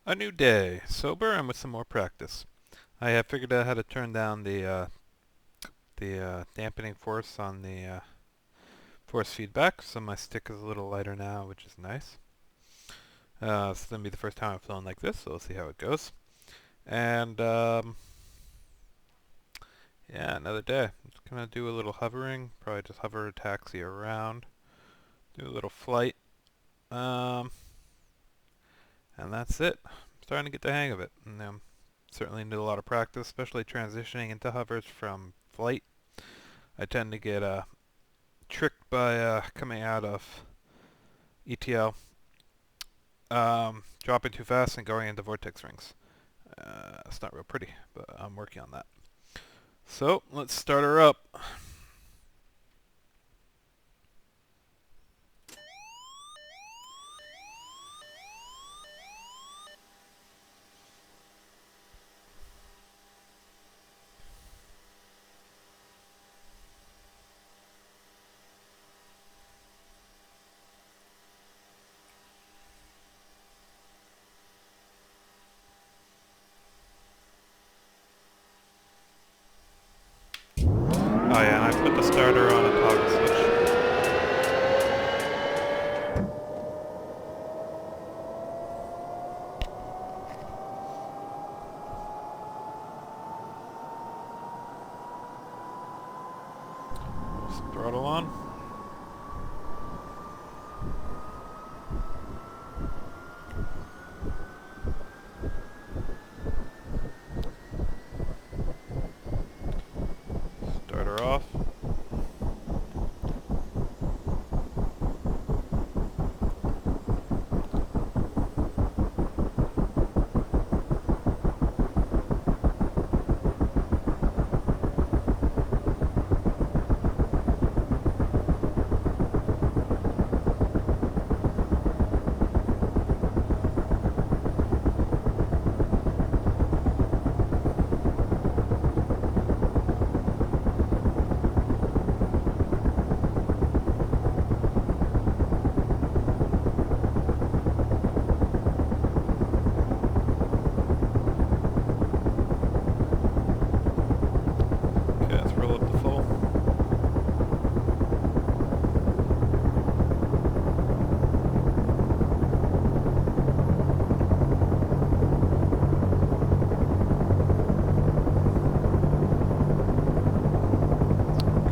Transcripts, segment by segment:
A new day, sober and with some more practice. I have figured out how to turn down the dampening force on the force feedback, so my stick is a little lighter now, which is nice. This is gonna be the first time I've flown like this, so we'll see how it goes. And yeah, another day. I'm just gonna do a little hovering, probably just hover a taxi around, do a little flight, um, and that's it. I'm starting to get the hang of it. And certainly need a lot of practice, especially transitioning into hovers from flight. I tend to get tricked by coming out of ETL, dropping too fast and going into vortex rings. It's not real pretty, but I'm working on that. So let's start her up. Oh yeah, and I put the starter on a toggle switch. Throttle on. Starter off. Okay, let's roll up the full.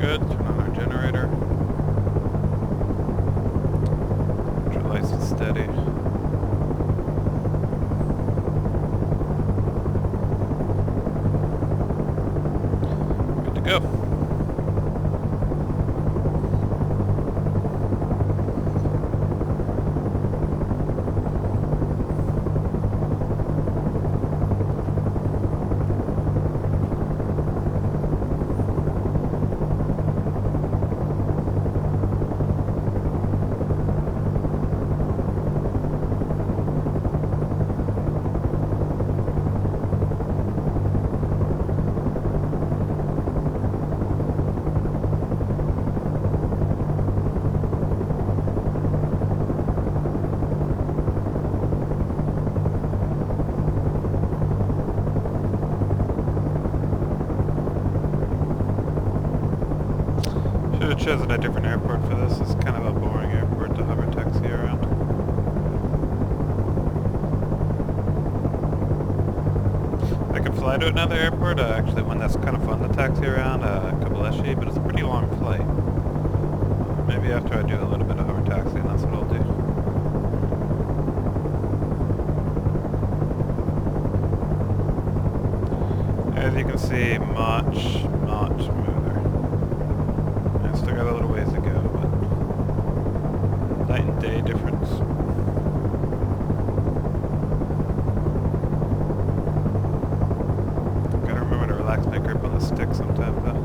Good, turn on our generator. Nice and steady. Good to go. Should have chosen a different airport for this. It's kind of a boring airport to hover taxi around. I could fly to another airport, actually one that's kind of fun to taxi around, Kubeleti, but it's a pretty long flight. Maybe after I do a little bit of hover taxiing, that's what I'll do. As you can see, much smoother. I still got a little ways to go, but night and day difference. Gotta remember to relax my grip on the stick sometimes though.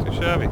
Too shabby.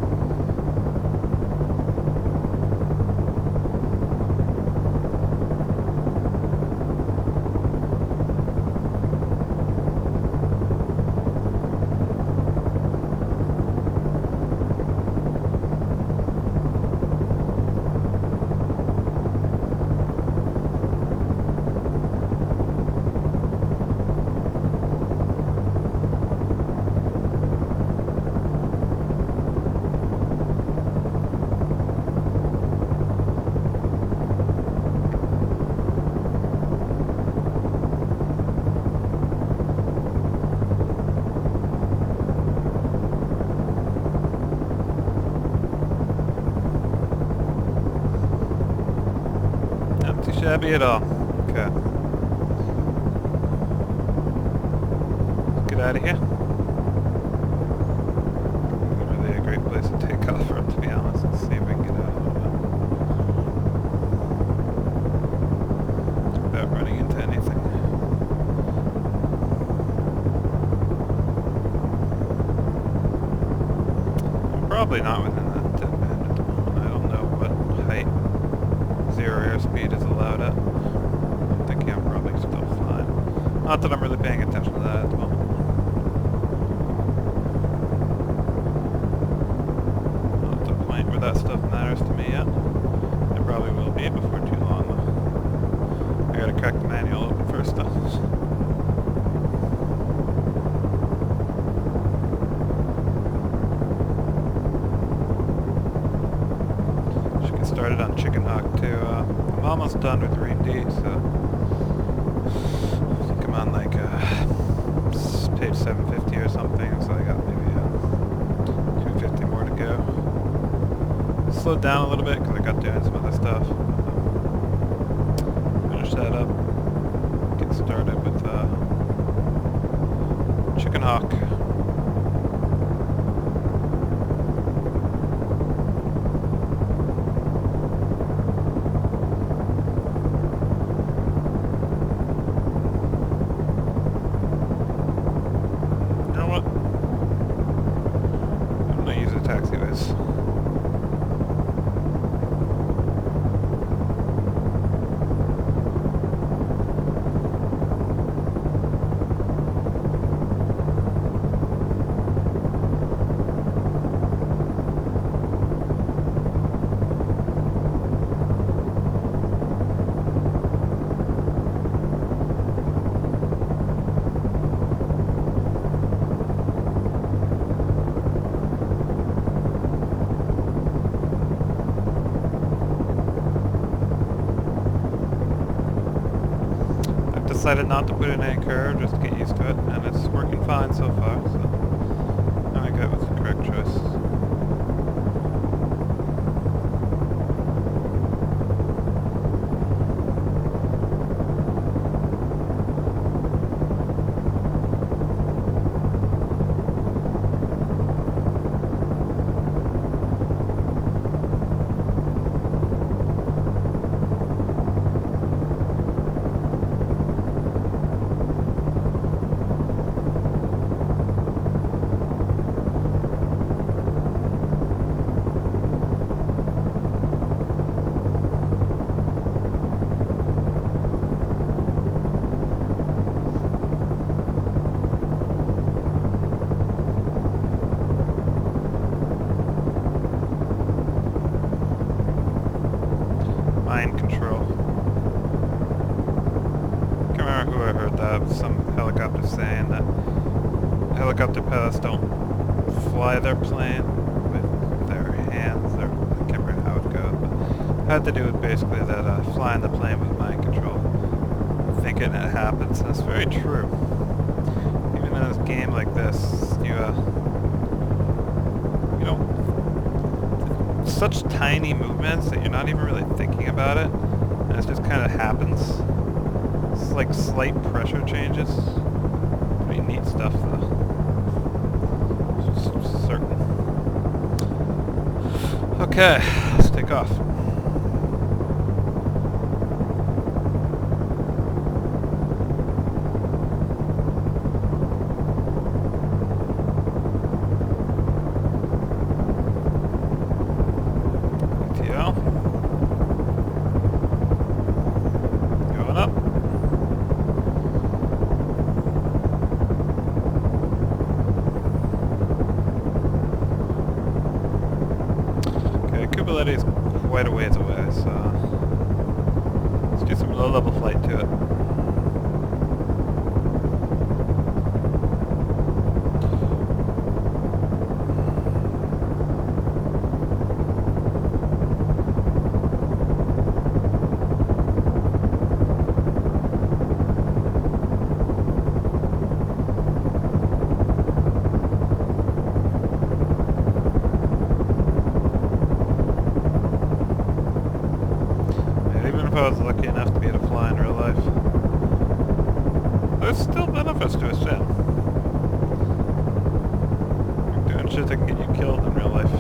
shabby at all. Okay. Let's get out of here. Not really a great place to take off from, to be honest. Let's see if we can get out a little bit without running into anything. I'm probably not within that dead band at the moment. I don't know what height zero airspeed is allowed at. I'm thinking I'm probably still fine. Not that I'm really paying attention to that at the moment. Not at the point where that stuff matters to me yet. It probably will be before too long though. I gotta crack the manual open first though. Started on Chicken Hawk too. I'm almost done with Ream D, so I think I'm on like page 750 or something, so I got maybe 250 more to go. Slowed down a little bit because I got doing some other stuff. Finish that up. Get started with Chicken Hawk. Taxiways. Decided not to put in any curve just to get used to it, and it's working fine so far, so I think that was the correct choice. Mind control. I can't remember who I heard that. Some helicopter saying that helicopter pilots don't fly their plane with their hands. I can't remember how it goes, but it had to do with basically that flying the plane with mind control. Thinking it happens, and it's very true. Even in a game like this, you know, such tiny movements that you're not even really thinking about it, and it just kind of happens. It's like slight pressure changes. Pretty neat stuff though. It's certain. Okay, let's take off. Going up. Okay, Kubeleti is quite a ways away, so let's do some low-level flight to it. If I was lucky enough to be able to fly in real life. There's still benefits to a sim. You're doing shit that can get you killed in real life.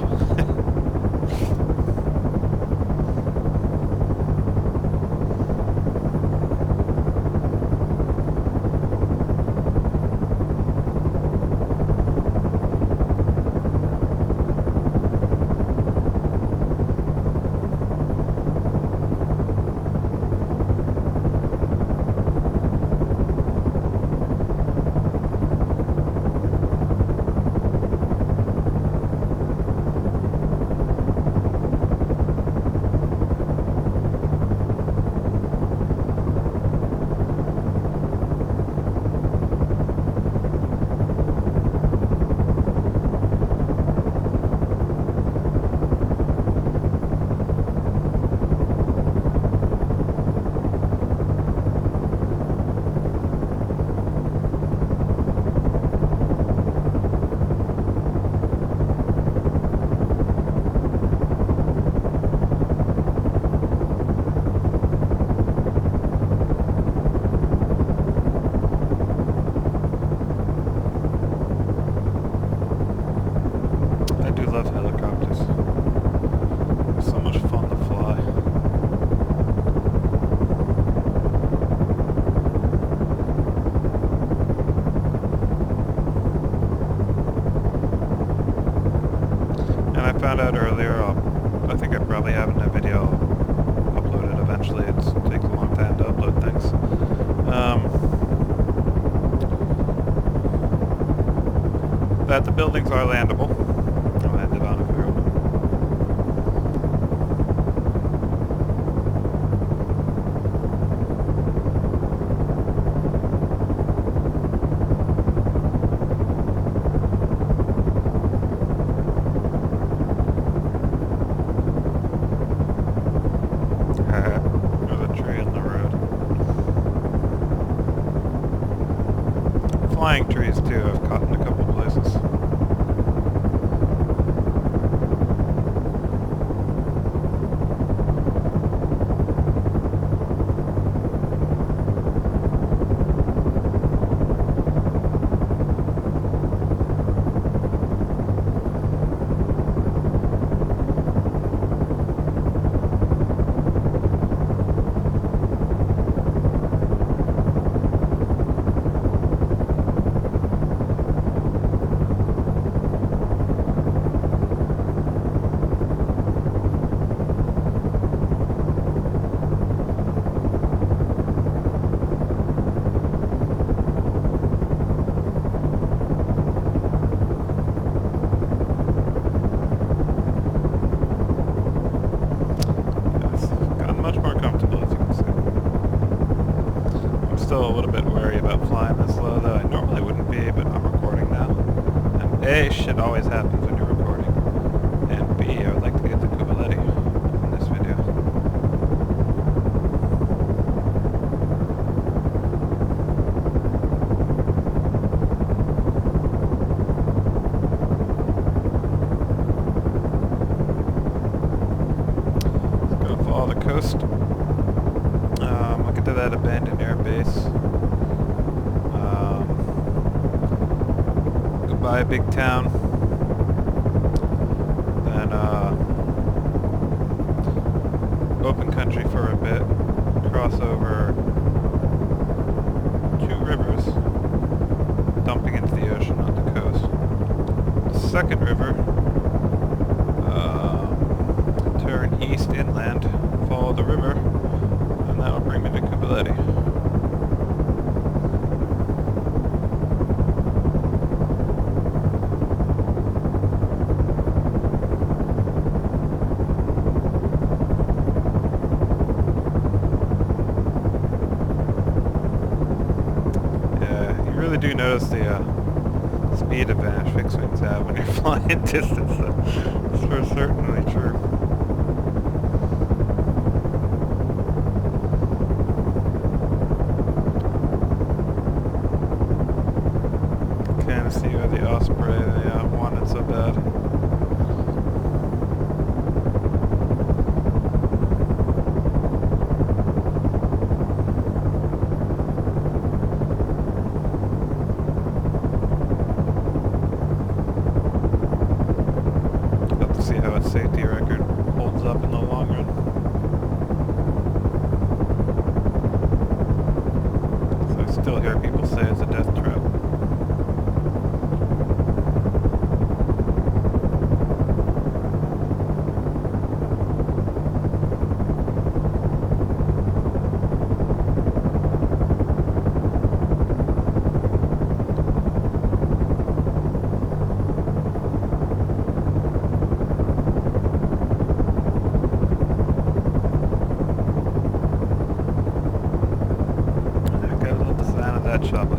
Found out earlier, I think I probably have in a video uploaded eventually. It takes a long time to upload things. That the buildings are landable. I landed on a few. Flying trees too, I've caught in a couple places. Still a little bit wary about flying this low, though I normally wouldn't be, but I'm recording now. And A, shit always happens when you're recording. And B, I would like to get the Kubeleti in this video. Just gonna follow the coast. Look into that abandoned air base. Goodbye, a big town. Then open country for a bit. Cross over 2 rivers, dumping into the ocean on the coast. The second river, turn east inland, follow the river, and that'll bring me to Kubeleti. Yeah, you really do notice the speed advantage fixed wings have when you're flying distance. That's for certainly true. See why the Osprey they wanted so bad. still hear people say it's a death trap. That chopper.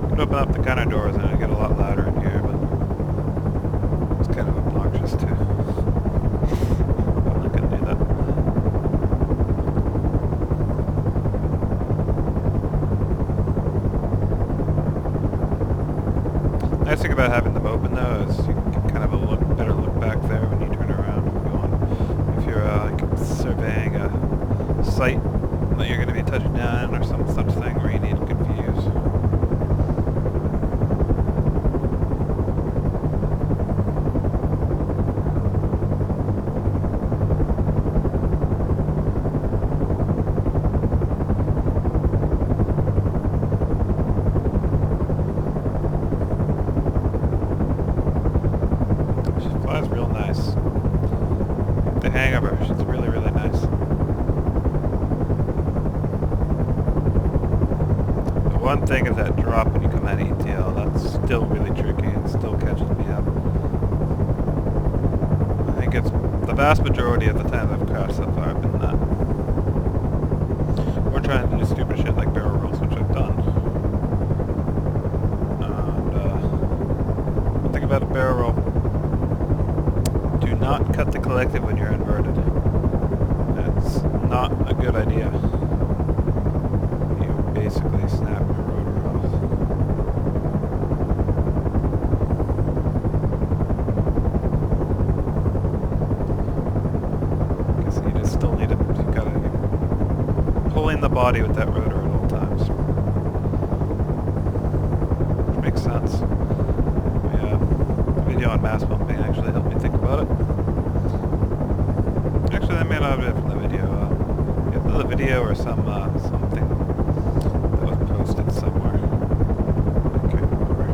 Could open up the gunner doors and it'd get a lot louder in here, but it's kind of obnoxious too. I'm not gonna do that. Nice thing about having them open though is you can get kind of a better look back there when you turn around if you want. If you're like surveying a site that you're going to be touching down or some such thing where you need good views. She flies real nice. The hang of her, she's really, really nice. The one thing is that drop when you come out of ETL, that's still really tricky and still catches me up. I think it's the vast majority of the time I've crashed so far have been that. Or trying to do stupid shit like barrel rolls, which I've done. And one thing about a barrel roll, do not cut the collective when you're inverted. It's not a good idea. You basically snap your rotor off. Guess you just still need it. You gotta pull in the body with that rotor at all times. Which makes sense. Yeah. The video on mass pumping actually helped me think about it. Actually, that may not have been from the video. Either the video or something that was posted somewhere. I can't remember.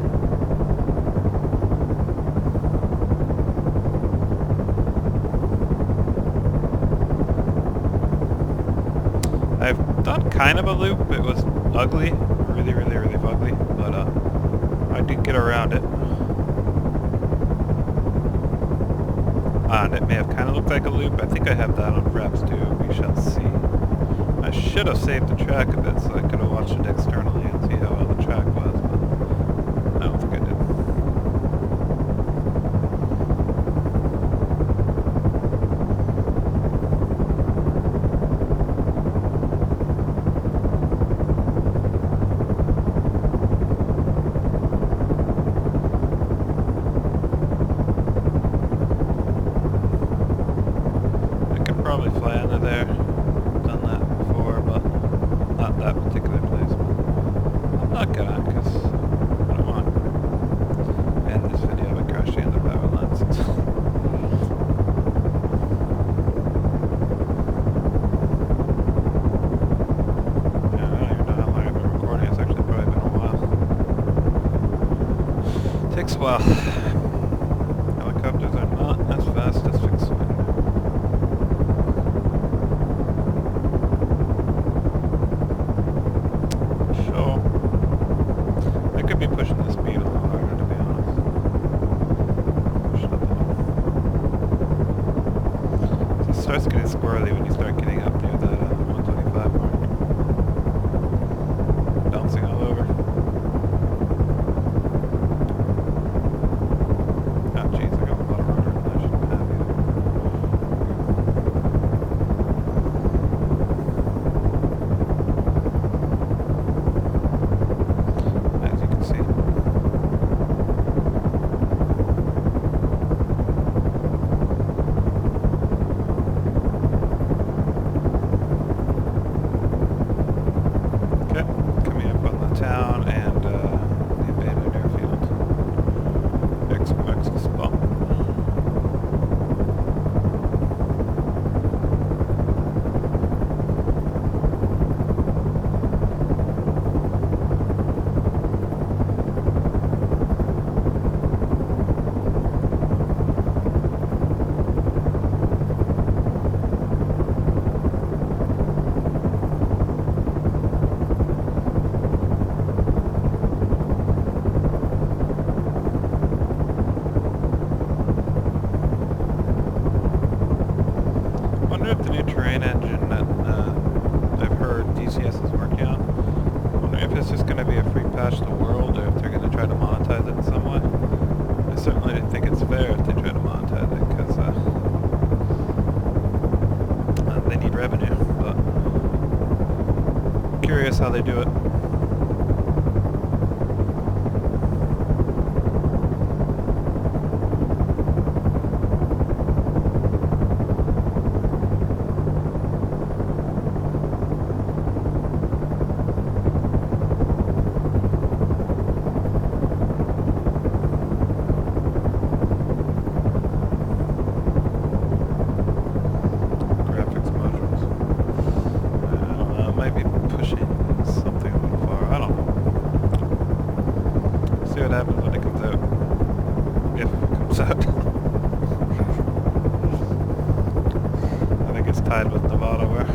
I've done kind of a loop. It was ugly, really, really, really ugly, but I did get around it. And it may have kind of looked like a loop. I think I have that on reps too. We shall see. I should have saved the track a bit so I could have watched it externally and see how well the track was, but I don't think I did. Probably fly under there. Done that before, but not that particular place. I'm not gonna, because I don't want to end this video by crashing into power lines. Yeah, I don't even know how long I've been recording. It's actually probably been a while. Takes a while. Helicopters are not as fast as fixed wing. Pushing the speed a little harder, to be honest. Push it up a little. So it starts getting squirrely when you start getting up near that 125 mark. Bouncing all over. Oh jeez, I got a lot of rotor and I shouldn't have either. As you can see. new terrain engine that I've heard DCS is working on. I'm wondering if it's just going to be a free patch to the world, or if they're going to try to monetize it in some way. I certainly didn't think it's fair if they try to monetize it, because they need revenue, but I'm curious how they do it. With Nevada where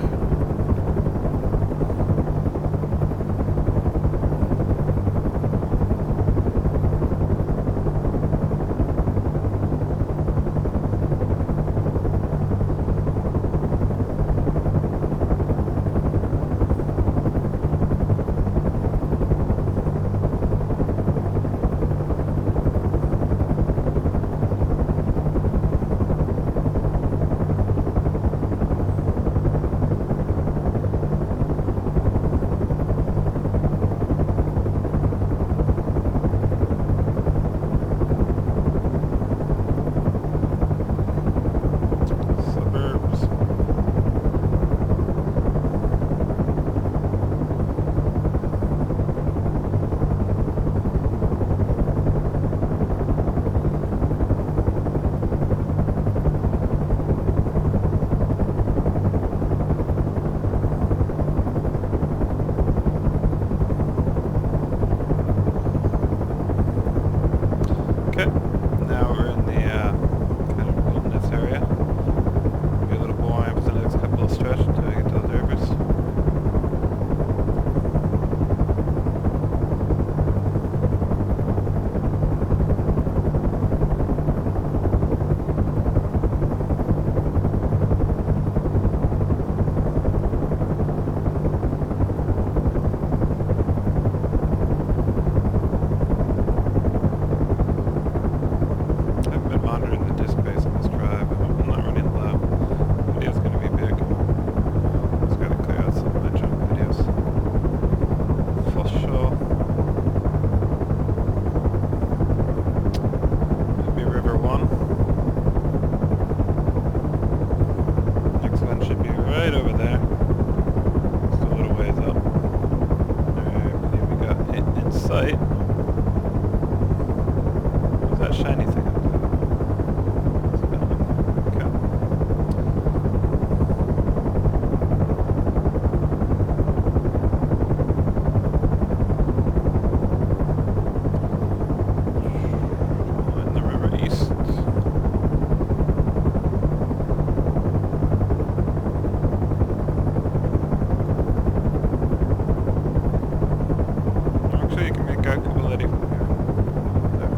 Kubeleti from here. There.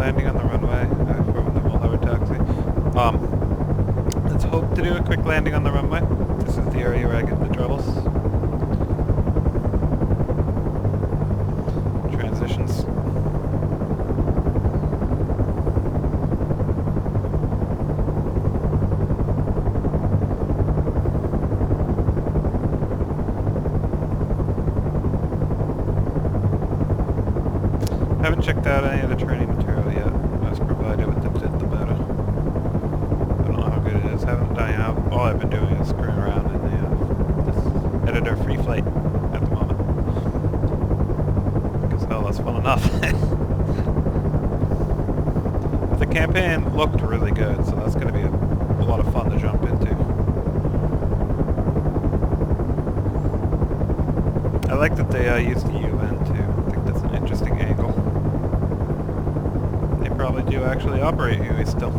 Landing on the runway from the Mulhour taxi. Let's hope to do a quick landing on the runway. This is the area where I get the troubles. Transitions. Haven't checked out any of the training material yet. I was provided with the meta. I don't know how good it is. Haven't done it. All I've been doing is screwing around in the this editor free flight at the moment. enough. The campaign looked really good, so that's going to be a lot of fun to jump into. I like that they used the UN too. I think that's an interesting angle. They probably do actually operate UE still.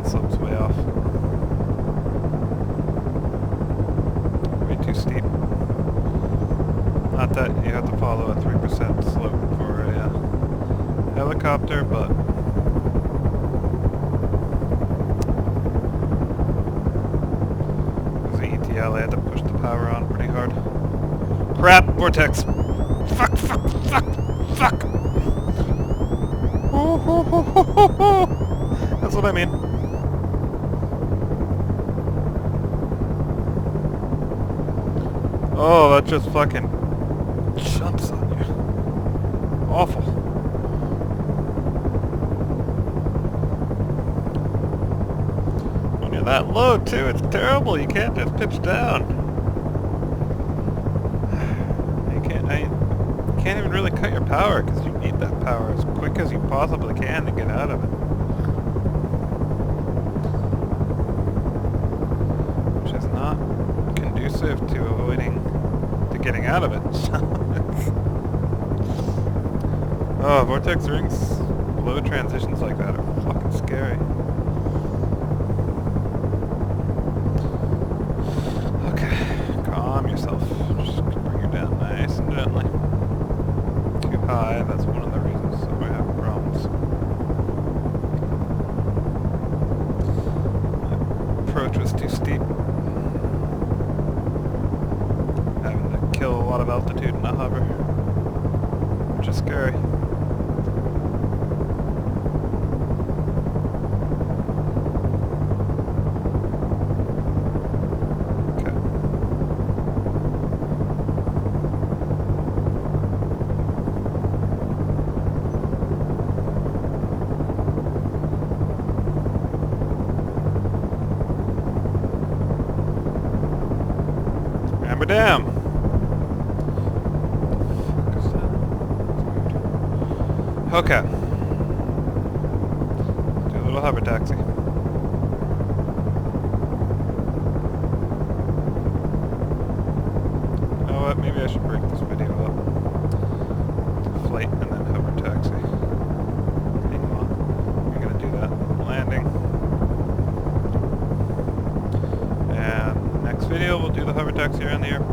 Slope's way off. Way too steep. Not that you have to follow a 3% slope for a helicopter, but as the ETL, I had to push the power on pretty hard. Crap! Vortex! Fuck! Fuck! Fuck! Fuck! That's what I mean. Oh, that just fucking jumps on you. Awful. When you're that low, too, it's terrible. You can't just pitch down. You can't even really cut your power, because you need that power as quick as you possibly can to get out of it. Which is not conducive to avoiding getting out of it. Oh, vortex rings, low transitions like that are fucking scary. Okay, calm yourself. Just bring her down nice and gently. Too high, that's one of the reasons that we're having problems. My approach was too steep. Kill a lot of altitude in a hover, which is scary. Okay. Hammer down. Okay. Do a little hover taxi. You know what? Maybe I should break this video up. Flight and then hover taxi. Hang on. I'm gonna do that. Landing. And next video we'll do the hover taxi around the airport.